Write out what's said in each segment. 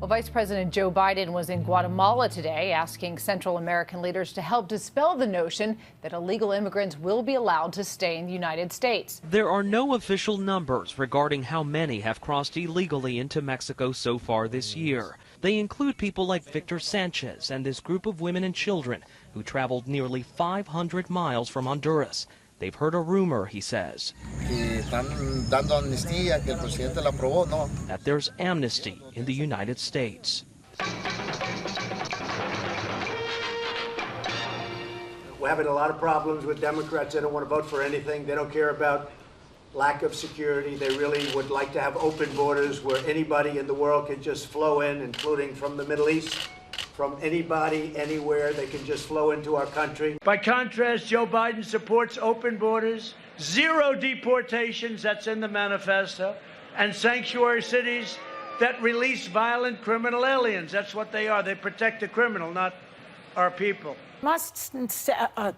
Well, Vice President Joe Biden was in Guatemala today, asking Central American leaders to help dispel the notion that illegal immigrants will be allowed to stay in the United States. There are no official numbers regarding how many have crossed illegally into Mexico so far this year. They include people like Victor Sanchez and this group of women and children who traveled nearly 500 miles from Honduras. They've heard a rumor, he says, that there's amnesty in the United States. We're having a lot of problems with Democrats. They don't want to vote for anything. They don't care about lack of security. They really would like to have open borders where anybody in the world can just flow in, including from the Middle East. From anybody, anywhere, they can just flow into our country. By contrast, Joe Biden supports open borders, zero deportations, that's in the manifesto, and sanctuary cities that release violent criminal aliens. That's what they are. They protect the criminal, not our people. Must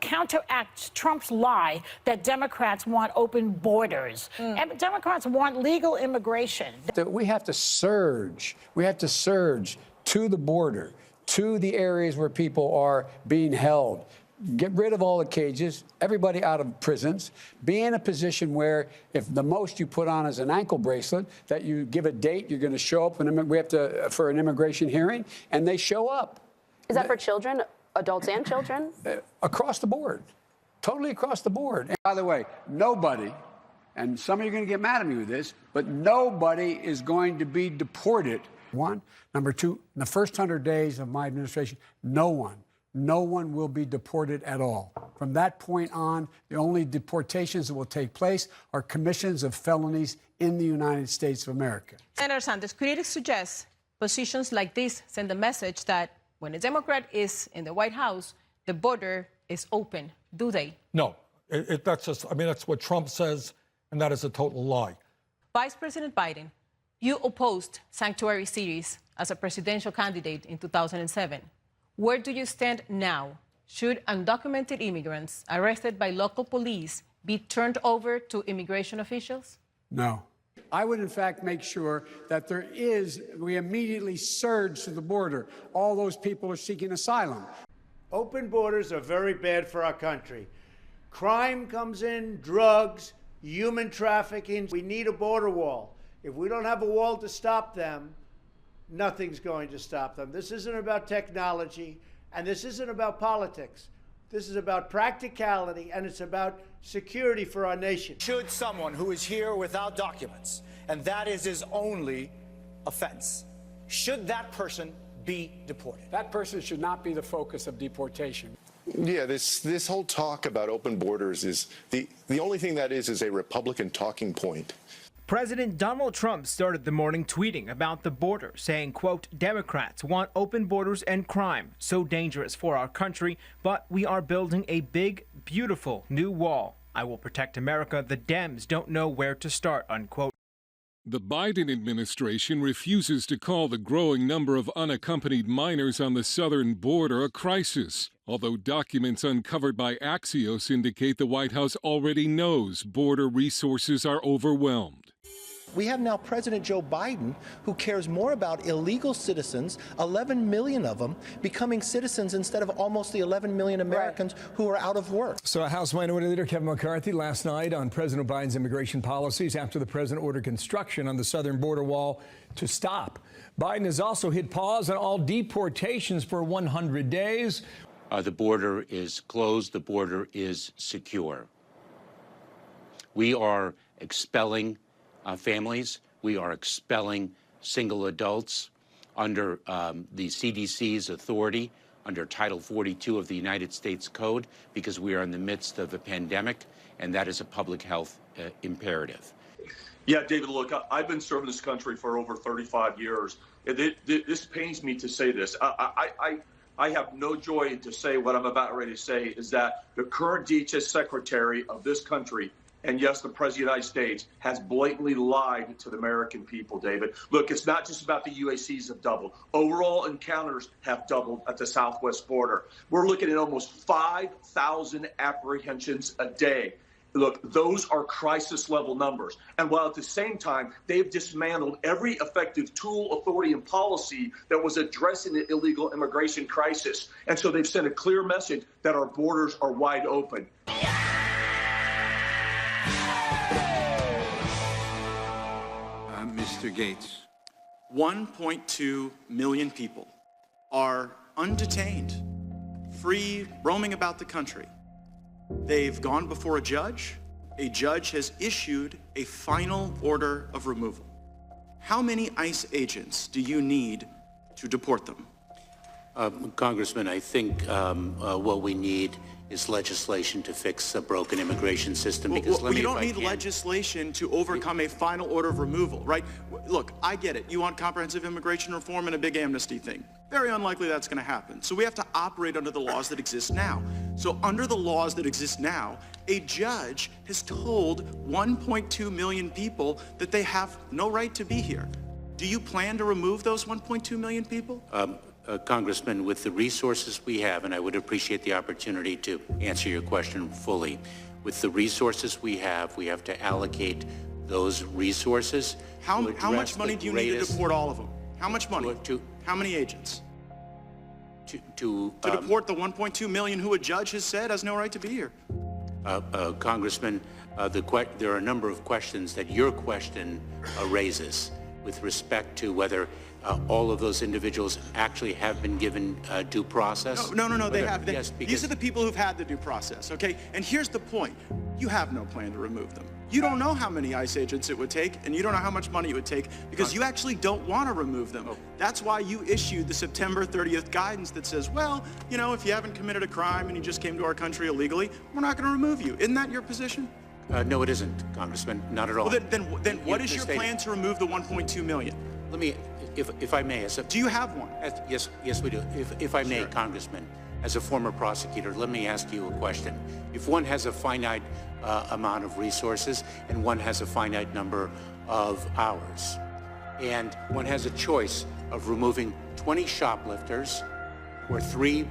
counteract Trump's lie that Democrats want open borders. And Democrats want legal immigration. We have to surge. We have to surge to the border, to the areas where people are being held. Get rid of all the cages, everybody out of prisons, be in a position where if the most you put on is an ankle bracelet, that you give a date, you're going to show up, and we have to for an immigration hearing, and they show up. Is that for children, adults and children? Across the board, totally across the board. And by the way, nobody, and some of you are going to get mad at me with this, but nobody is going to be deported. One. Number two, in the first 100 days of my administration, no one will be deported at all. From that point on, the only deportations that will take place are commissions of felonies in the United States of America. Senator Sanders, critics suggest positions like this send a message that when a Democrat is in the White House, the border is open. Do they? No, that's what Trump says, and that is a total lie. Vice President Biden, you opposed sanctuary cities as a presidential candidate in 2007. Where do you stand now? Should undocumented immigrants arrested by local police be turned over to immigration officials? No. I would, in fact, make sure that we immediately surge to the border. All those people are seeking asylum. Open borders are very bad for our country. Crime comes in, drugs, human trafficking. We need a border wall. If we don't have a wall to stop them, nothing's going to stop them. This isn't about technology, and this isn't about politics. This is about practicality, and it's about security for our nation. Should someone who is here without documents, and that is his only offense, should that person be deported? That person should not be the focus of deportation. Yeah, this whole talk about open borders is the only thing that is a Republican talking point. President Donald Trump started the morning tweeting about the border, saying, quote, Democrats want open borders and crime, so dangerous for our country, but we are building a big, beautiful new wall. I will protect America. The Dems don't know where to start, unquote. The Biden administration refuses to call the growing number of unaccompanied minors on the southern border a crisis, although documents uncovered by Axios indicate the White House already knows border resources are overwhelmed. We have now President Joe Biden, who cares more about illegal citizens, 11 million of them, becoming citizens instead of almost the 11 million Americans who are out of work. So House Minority Leader Kevin McCarthy last night on President Biden's immigration policies after the president ordered construction on the southern border wall to stop. Biden has also hit pause on all deportations for 100 days. The border is closed. The border is secure. We are expelling families. We are expelling single adults under the CDC's authority, under Title 42 of the United States Code, because we are in the midst of a pandemic, and that is a public health imperative. Yeah, David, look, I've been serving this country for over 35 years. This pains me to say this. I have no joy to say what I'm about ready to say, is that the current DHS Secretary of this country, and yes, the President of the United States, has blatantly lied to the American people, David. Look, it's not just about the UACs have doubled. Overall encounters have doubled at the southwest border. We're looking at almost 5,000 apprehensions a day. Look, those are crisis level numbers. And while at the same time, they've dismantled every effective tool, authority, and policy that was addressing the illegal immigration crisis. And so they've sent a clear message that our borders are wide open. Mr. Gaetz. 1.2 million people are undetained, free, roaming about the country. They've gone before a judge. A judge has issued a final order of removal. How many ICE agents do you need to deport them? Congressman, I think what we need is legislation to fix a broken immigration system. Because you don't need legislation to overcome a final order of removal, right? Look, I get it. You want comprehensive immigration reform and a big amnesty thing. Very unlikely that's going to happen. So we have to operate under the laws that exist now. So under the laws that exist now, a judge has told 1.2 million people that they have no right to be here. Do you plan to remove those 1.2 million people? Congressman, with the resources we have, and I would appreciate the opportunity to answer your question fully, with the resources we have to allocate those resources. How much money do you need to deport all of them? How much money? How many agents? To deport the 1.2 million who a judge has said has no right to be here. Congressman, there are a number of questions that your question raises with respect to whether all of those individuals actually have been given due process? No, they have. Yes, these are the people who've had the due process, okay? And here's the point. You have no plan to remove them. You don't know how many ICE agents it would take, and you don't know how much money it would take, because you actually don't want to remove them. That's why you issued the September 30th guidance that says, well, you know, if you haven't committed a crime and you just came to our country illegally, we're not going to remove you. Isn't that your position? No, it isn't, Congressman. Not at all. Well, then what is your plan to remove the 1.2 million? Let me, if I may, do you have one? Yes, we do. If I may, Congressman, as a former prosecutor, let me ask you a question. If one has a finite amount of resources and one has a finite number of hours, and one has a choice of removing 20 shoplifters or 3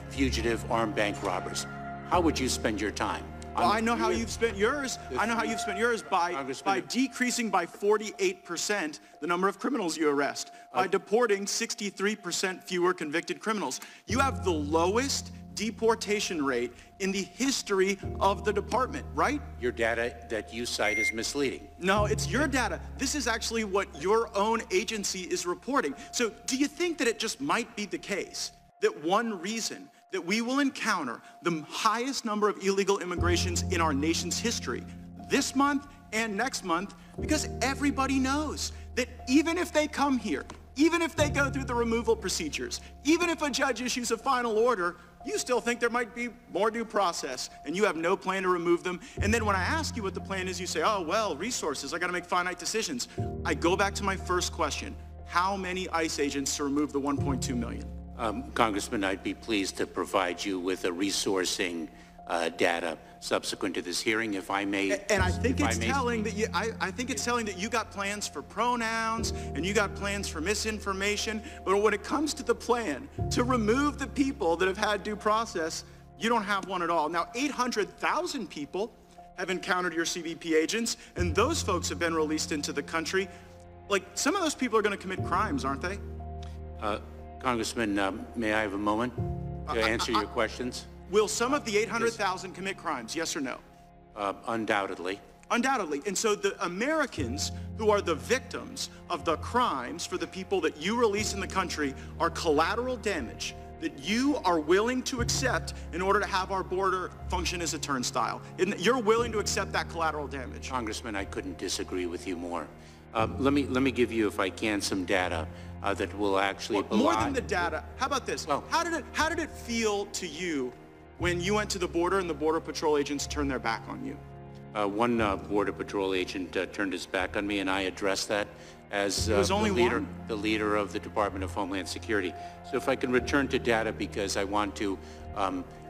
fugitive armed bank robbers, how would you spend your time? Well, I know how you've spent yours. I know how you've spent yours by decreasing by 48% the number of criminals you arrest, by deporting 63% fewer convicted criminals. You have the lowest deportation rate in the history of the department, right? Your data that you cite is misleading. No, it's your data. This is actually what your own agency is reporting. So do you think that it just might be the case that one reason that we will encounter the highest number of illegal immigrations in our nation's history this month and next month, because everybody knows that even if they come here, even if they go through the removal procedures, even if a judge issues a final order, you still think there might be more due process, and you have no plan to remove them. And then when I ask you what the plan is, you say, oh, well, resources, I got to make finite decisions. I go back to my first question. How many ICE agents to remove the 1.2 million? Congressman, I'd be pleased to provide you with a resourcing data subsequent to this hearing, if I may. And I think it's telling that I think it's telling that you got plans for pronouns and you got plans for misinformation. But when it comes to the plan to remove the people that have had due process, you don't have one at all. Now, 800,000 people have encountered your CBP agents, and those folks have been released into the country. Like, some of those people are going to commit crimes, aren't they? Congressman, may I have a moment to answer your questions? Will some of the 800,000 commit crimes, yes or no? Undoubtedly. Undoubtedly. And so the Americans who are the victims of the crimes for the people that you release in the country are collateral damage that you are willing to accept in order to have our border function as a turnstile. You're willing to accept that collateral damage. Congressman, I couldn't disagree with you more. Let me give you, if I can, some data that will actually more than the data. How about this? Well, how did it feel to you when you went to the border and the Border Patrol agents turned their back on you? One Border Patrol agent turned his back on me, and I addressed that as the leader of the Department of Homeland Security. So if I can return to data, because I want to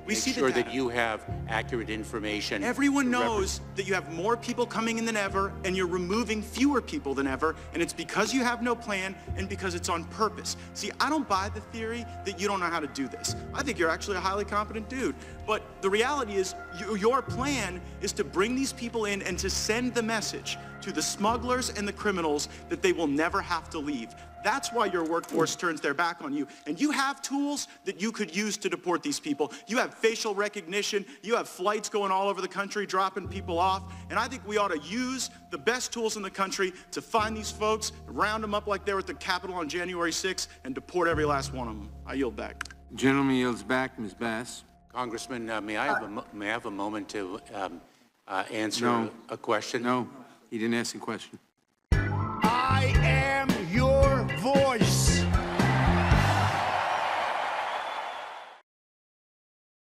We make see sure the that you have accurate information. Everyone knows that you have more people coming in than ever, and you're removing fewer people than ever, and it's because you have no plan and because it's on purpose. See, I don't buy the theory that you don't know how to do this. I think you're actually a highly competent dude. But the reality is, your plan is to bring these people in and to send the message to the smugglers and the criminals that they will never have to leave. That's why your workforce turns their back on you. And you have tools that you could use to deport these people. You have facial recognition. You have flights going all over the country, dropping people off. And I think we ought to use the best tools in the country to find these folks, round them up like they were at the Capitol on January 6th, and deport every last one of them. I yield back. Gentleman yields back. Ms. Bass. Congressman, may I have a moment to answer No. a question? No, he didn't ask a question.